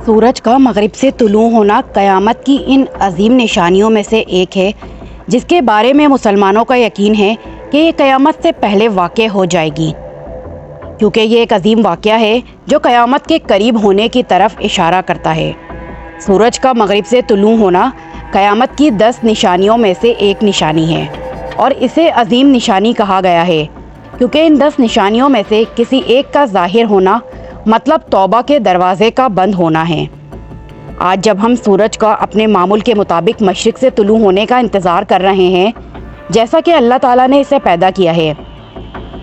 सूरज का मगरिब से तुलू होना क़यामत की इन अजीम निशानियों में से एक है, जिसके बारे में मुसलमानों का यकीन है कि ये क़यामत से पहले वाक़या हो जाएगी, क्योंकि ये एक अजीम वाक़या है जो क़यामत के करीब होने की तरफ इशारा करता है। सूरज का मगरिब से तुलू होना क़यामत की 10 निशानियों में से एक निशानी है और इसे अजीम निशानी कहा गया है, क्योंकि इन 10 निशानियों में से किसी एक का ज़ाहिर होना मतलब तौबा के दरवाज़े का बंद होना है। आज जब हम सूरज का अपने मामूल के मुताबिक मशरिक़ से तुलू होने का इंतज़ार कर रहे हैं, जैसा कि अल्लाह ताला ने इसे पैदा किया है,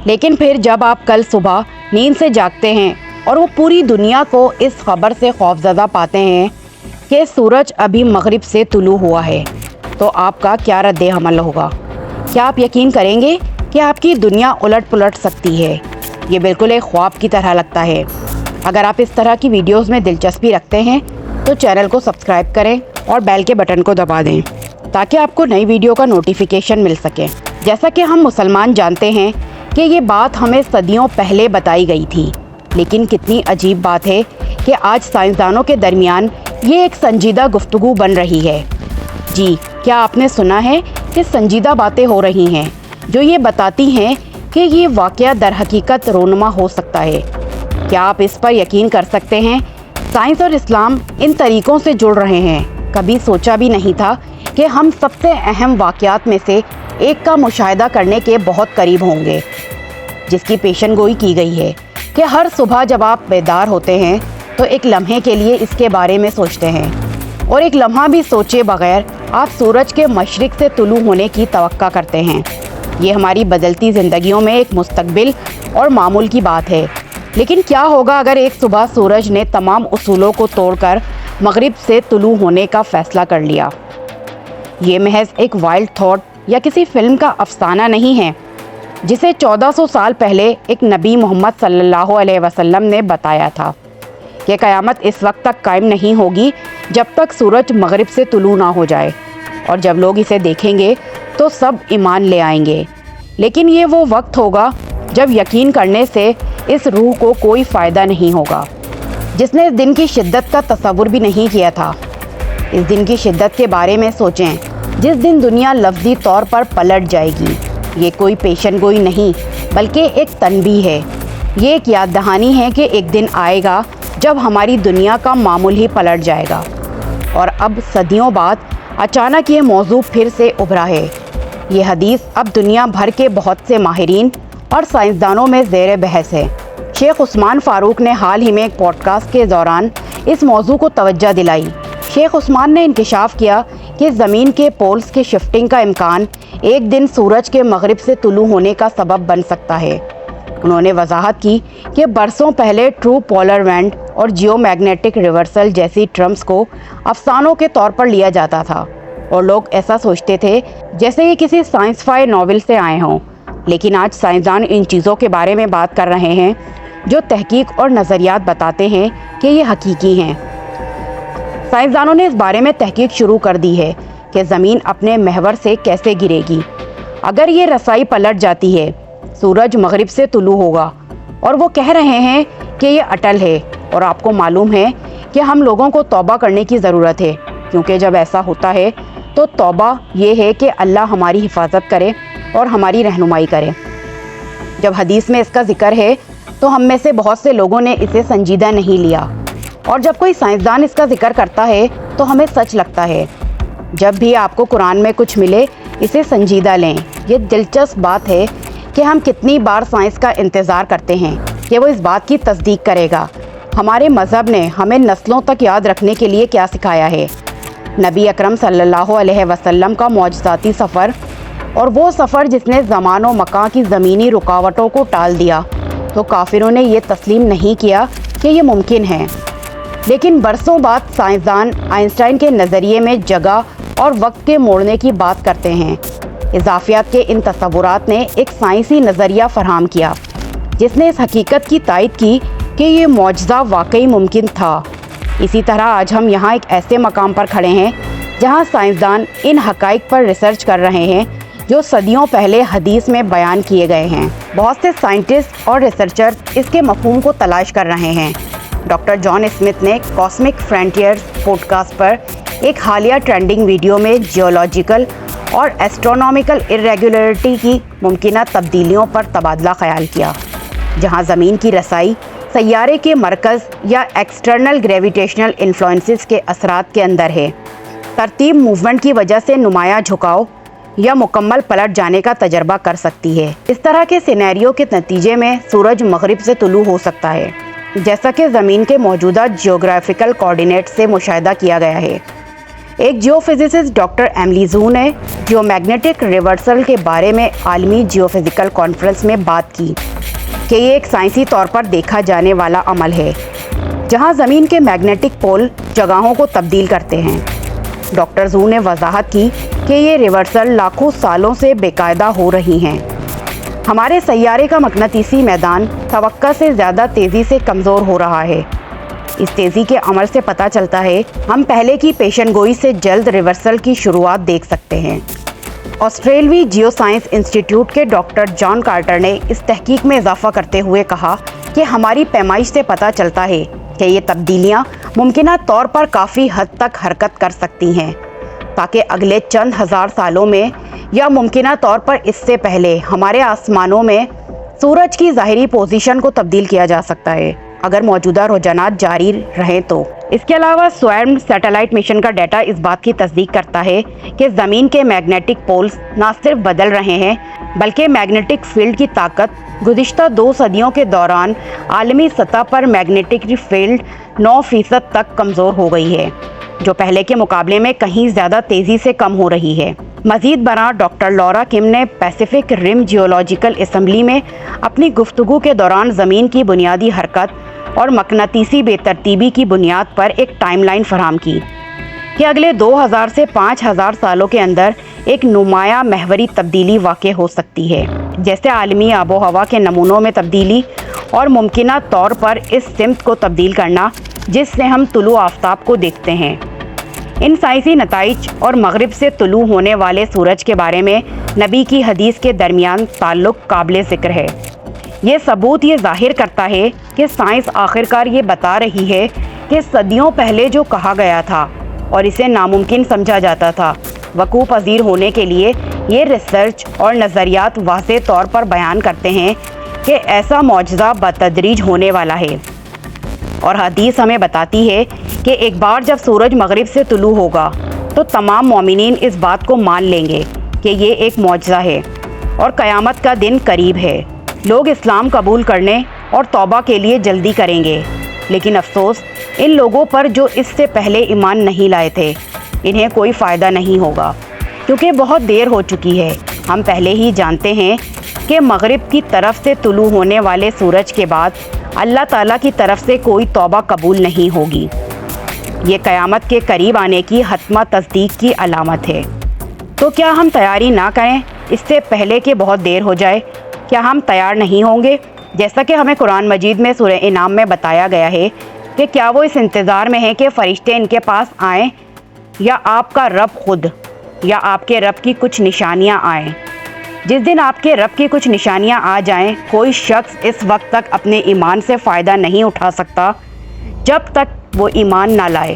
लेकिन फिर जब आप कल सुबह नींद से जागते हैं और वो पूरी दुनिया को इस खबर से खौफज़दा पाते हैं कि सूरज अभी मगरिब से तुलू हुआ है, तो आपका क्या रद्द अमल होगा? क्या आप यकीन करेंगे कि आपकी दुनिया उलट पुलट सकती है? ये बिल्कुल एक ख्वाब की तरह लगता है। अगर आप इस तरह की वीडियोस में दिलचस्पी रखते हैं तो चैनल को सब्सक्राइब करें और बेल के बटन को दबा दें ताकि आपको नई वीडियो का नोटिफिकेशन मिल सके। जैसा कि हम मुसलमान जानते हैं कि ये बात हमें सदियों पहले बताई गई थी, लेकिन कितनी अजीब बात है कि आज साइंसदानों के दरमियान ये एक संजीदा गुफ्तगू बन रही है। जी, क्या आपने सुना है कि संजीदा बातें हो रही हैं जो ये बताती हैं कि ये वाक़या दर हकीकत रोनुमा हो सकता है। क्या आप इस पर यकीन कर सकते हैं? साइंस और इस्लाम इन तरीक़ों से जुड़ रहे हैं। कभी सोचा भी नहीं था कि हम सबसे अहम वाक़यात में से एक का मुशाहिदा करने के बहुत करीब होंगे, जिसकी पेशनगोई की गई है कि हर सुबह जब आप बेदार होते हैं तो एक लम्हे के लिए इसके बारे में सोचते हैं और एक लम्हा भी सोचे बगैर आप सूरज के मशरिक़ से तुलू होने की तवक्का करते हैं। ये हमारी बदलती ज़िंदगियों में एक मुस्तकबिल और मामूल की बात है। लेकिन क्या होगा अगर एक सुबह सूरज ने तमाम उसूलों को तोड़कर मगरिब से तुलू होने का फ़ैसला कर लिया? ये महज एक वाइल्ड थॉट या किसी फिल्म का अफसाना नहीं है, जिसे 1400 साल पहले एक नबी मोहम्मद सल्लल्लाहु अलैहि वसल्लम ने बताया था कि क़यामत इस वक्त तक कायम नहीं होगी जब तक सूरज मगरिब से तुलू ना हो जाए, और जब लोग इसे देखेंगे तो सब ईमान ले आएंगे। लेकिन ये वो वक्त होगा जब यकीन करने से इस रूह को कोई फ़ायदा नहीं होगा, जिसने इस दिन की शिद्दत का तसव्वुर भी नहीं किया था। इस दिन की शिद्दत के बारे में सोचें, जिस दिन दुनिया लफ्ज़ी तौर पर पलट जाएगी। ये कोई पेशनगोई नहीं बल्कि एक तनबीह है। ये एक याद दहानी है कि एक दिन आएगा जब हमारी दुनिया का मामूल ही पलट जाएगा। और अब सदियों बाद अचानक ये मौजू फिर से उभरा है। ये हदीस अब दुनिया भर के बहुत से माहिरीन और साइंसदानों में ज़ेर बहस है। शेख उस्मान फ़ारूक ने हाल ही में एक पॉडकास्ट के दौरान इस मौजू को तवज्जो दिलाई। शेख उस्मान ने इंकशाफ किया कि ज़मीन के पोल्स के शिफ्टिंग का इम्कान एक दिन सूरज के मगरिब से तुलू होने का सबब बन सकता है। उन्होंने वजाहत की कि बरसों पहले ट्रू पोलर वेंट और जियोमैग्नेटिक रिवर्सल जैसी टर्म्स को अफसानों के तौर पर लिया जाता था और लोग ऐसा सोचते थे जैसे ये किसी साइंस फाई नॉवल से आए हों। लेकिन आज साइंसदान इन चीज़ों के बारे में बात कर रहे हैं जो तहकीक और नज़रियात बताते हैं कि ये हकीकी हैं। साइंसदानों ने इस बारे में तहकीक शुरू कर दी है कि ज़मीन अपने महवर से कैसे गिरेगी। अगर ये रसाई पलट जाती है, सूरज मगरिब से तुलू होगा, और वो कह रहे हैं कि ये अटल है। और आपको मालूम है कि हम लोगों को तौबा करने की ज़रूरत है, क्योंकि जब ऐसा होता है तो तौबा ये है कि अल्लाह हमारी हिफाजत करे और हमारी रहनुमाई करे। जब हदीस में इसका ज़िक्र है तो हम में से बहुत से लोगों ने इसे संजीदा नहीं लिया, और जब कोई साइंसदान इसका ज़िक्र करता है तो हमें सच लगता है। जब भी आपको कुरान में कुछ मिले, इसे संजीदा लें। ये दिलचस्प बात है कि हम कितनी बार साइंस का इंतज़ार करते हैं कि वो इस बात की तस्दीक करेगा। हमारे मज़हब ने हमें नस्लों तक याद रखने के लिए क्या सिखाया है? नबी अकरम सल्लल्लाहु अलैहि वसल्लम का मौजज़ाती सफ़र, और वो सफ़र जिसने ज़मान व मकान की ज़मीनी रुकावटों को टाल दिया, तो काफिरों ने ये तस्लीम नहीं किया कि ये मुमकिन है। लेकिन बरसों बाद साइंसदान आइंस्टाइन के नज़रिए में जगह और वक्त के मोड़ने की बात करते हैं। इजाफियात के इन तसव्वुरात ने एक साइंसी नज़रिया फराहम किया, जिसने इस हकीकत की तायद की कि ये मौजज़ा वाकई मुमकिन था। इसी तरह आज हम यहाँ एक ऐसे मकाम पर खड़े हैं जहाँ साइंसदान इन हक़ाइक़ पर रिसर्च कर रहे हैं जो सदियों पहले हदीस में बयान किए गए हैं। बहुत से साइंटिस्ट और रिसर्चर्स इसके मफ़हूम को तलाश कर रहे हैं। ڈاکٹر جان اسمتھ نے کاسمک فرنٹیئرز پوڈکاسٹ پر ایک حالیہ ٹرینڈنگ ویڈیو میں جیولوجیکل اور ایسٹرونومیکل ارریگولرٹی کی ممکنہ تبدیلیوں پر تبادلہ خیال کیا، جہاں زمین کی رسائی سیارے کے مرکز یا ایکسٹرنل گریویٹیشنل انفلوئنسز کے اثرات کے اندر ہے۔ ترتیب موومنٹ کی وجہ سے نمایاں جھکاؤ یا مکمل پلٹ جانے کا تجربہ کر سکتی ہے۔ اس طرح کے سینیریو کے نتیجے میں سورج مغرب سے طلوع ہو سکتا ہے، جیسا کہ زمین کے موجودہ جیوگرافیکل کوآرڈینیٹ سے مشاہدہ کیا گیا ہے۔ ایک جیو فزسسٹ ڈاکٹر ایملی زو نے جیو میگنیٹک ریورسل کے بارے میں عالمی جیو فزیکل کانفرنس میں بات کی کہ یہ ایک سائنسی طور پر دیکھا جانے والا عمل ہے جہاں زمین کے میگنیٹک پول جگہوں کو تبدیل کرتے ہیں۔ ڈاکٹر زو نے وضاحت کی کہ یہ ریورسل لاکھوں سالوں سے باقاعدہ ہو رہی ہیں۔ ہمارے سیارے کا مقناطیسی میدان توقع سے زیادہ تیزی سے کمزور ہو رہا ہے۔ اس تیزی کے عمل سے پتہ چلتا ہے ہم پہلے کی پیشن گوئی سے جلد ریورسل کی شروعات دیکھ سکتے ہیں۔ آسٹریلوی جیو سائنس انسٹیٹیوٹ کے ڈاکٹر جان کارٹر نے اس تحقیق میں اضافہ کرتے ہوئے کہا کہ ہماری پیمائش سے پتہ چلتا ہے کہ یہ تبدیلیاں ممکنہ طور پر کافی حد تک حرکت کر سکتی ہیں، تاکہ اگلے چند ہزار سالوں میں یا ممکنہ طور پر اس سے پہلے ہمارے آسمانوں میں سورج کی ظاہری پوزیشن کو تبدیل کیا جا سکتا ہے، اگر موجودہ رجحانات جاری رہیں تو۔ اس کے علاوہ سوئرم سیٹلائٹ مشن کا ڈیٹا اس بات کی تصدیق کرتا ہے کہ زمین کے میگنیٹک پولز نہ صرف بدل رہے ہیں بلکہ میگنیٹک فیلڈ کی طاقت گزشتہ 2 صدیوں کے دوران عالمی سطح پر میگنیٹک فیلڈ 9% تک کمزور ہو گئی ہے، جو پہلے کے مقابلے میں کہیں زیادہ تیزی سے کم ہو رہی ہے۔ مزید برآں ڈاکٹر لورا کم نے پیسیفک رم جیولوجیکل اسمبلی میں اپنی گفتگو کے دوران زمین کی بنیادی حرکت اور مقناطیسی بے ترتیبی کی بنیاد پر ایک ٹائم لائن فراہم کی کہ اگلے 2000 سے 5000 سالوں کے اندر ایک نمایاں محوری تبدیلی واقع ہو سکتی ہے، جیسے عالمی آب و ہوا کے نمونوں میں تبدیلی اور ممکنہ طور پر اس سمت کو تبدیل کرنا جس سے ہم طلوع آفتاب کو دیکھتے ہیں۔ ان سائنسی نتائج اور مغرب سے طلوع ہونے والے سورج کے بارے میں نبی کی حدیث کے درمیان تعلق قابل ذکر ہے۔ یہ ثبوت یہ ظاہر کرتا ہے کہ سائنس آخرکار یہ بتا رہی ہے کہ صدیوں پہلے جو کہا گیا تھا اور اسے ناممکن سمجھا جاتا تھا، وقوع پذیر ہونے کے لیے یہ ریسرچ اور نظریات واضح طور پر بیان کرتے ہیں کہ ایسا معجزہ بتدریج ہونے والا ہے۔ اور حدیث ہمیں بتاتی ہے کہ ایک بار جب سورج مغرب سے طلوع ہوگا تو تمام مومنین اس بات کو مان لیں گے کہ یہ ایک معجزہ ہے اور قیامت کا دن قریب ہے۔ لوگ اسلام قبول کرنے اور توبہ کے لیے جلدی کریں گے، لیکن افسوس ان لوگوں پر جو اس سے پہلے ایمان نہیں لائے تھے، انہیں کوئی فائدہ نہیں ہوگا، کیونکہ بہت دیر ہو چکی ہے۔ ہم پہلے ہی جانتے ہیں کہ مغرب کی طرف سے طلوع ہونے والے سورج کے بعد اللہ تعالیٰ کی طرف سے کوئی توبہ قبول نہیں ہوگی۔ یہ قیامت کے قریب آنے کی حتمی تصدیق کی علامت ہے۔ تو کیا ہم تیاری نہ کریں اس سے پہلے کہ بہت دیر ہو جائے؟ کیا ہم تیار نہیں ہوں گے؟ جیسا کہ ہمیں قرآن مجید میں سورہ انعام میں بتایا گیا ہے کہ کیا وہ اس انتظار میں ہیں کہ فرشتے ان کے پاس آئیں یا آپ کا رب خود یا آپ کے رب کی کچھ نشانیاں آئیں۔ جس دن آپ کے رب کی کچھ نشانیاں آ جائیں، کوئی شخص اس وقت تک اپنے ایمان سے فائدہ نہیں اٹھا سکتا جب تک وہ ایمان نہ لائے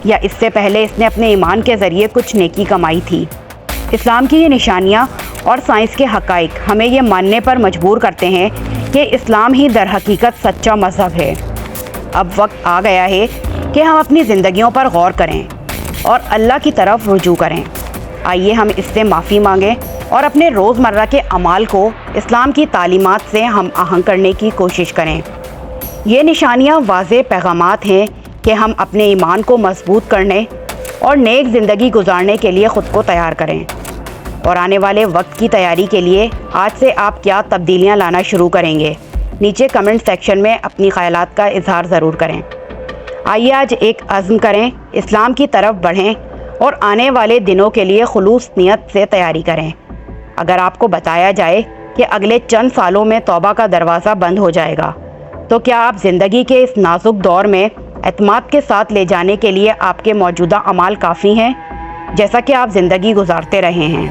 یا اس سے پہلے اس نے اپنے ایمان کے ذریعے کچھ نیکی کمائی تھی۔ اسلام کی یہ نشانیاں اور سائنس کے حقائق ہمیں یہ ماننے پر مجبور کرتے ہیں کہ اسلام ہی در حقیقت سچا مذہب ہے۔ اب وقت آ گیا ہے کہ ہم اپنی زندگیوں پر غور کریں اور اللہ کی طرف رجوع کریں۔ آئیے ہم اس سے معافی مانگیں اور اپنے روزمرہ کے اعمال کو اسلام کی تعلیمات سے ہم آہنگ کرنے کی کوشش کریں۔ یہ نشانیاں واضح پیغامات ہیں کہ ہم اپنے ایمان کو مضبوط کرنے اور نیک زندگی گزارنے کے لیے خود کو تیار کریں، اور آنے والے وقت کی تیاری کے لیے آج سے آپ کیا تبدیلیاں لانا شروع کریں گے؟ نیچے کمنٹ سیکشن میں اپنی خیالات کا اظہار ضرور کریں۔ آئیے آج ایک عزم کریں، اسلام کی طرف بڑھیں اور آنے والے دنوں کے لیے خلوص نیت سے تیاری کریں۔ اگر آپ کو بتایا جائے کہ اگلے چند سالوں میں توبہ کا دروازہ بند ہو جائے گا، تو کیا آپ زندگی کے اس نازک دور میں اعتماد کے ساتھ لے جانے کے لیے آپ کے موجودہ اعمال کافی ہیں، جیسا کہ آپ زندگی گزارتے رہے ہیں؟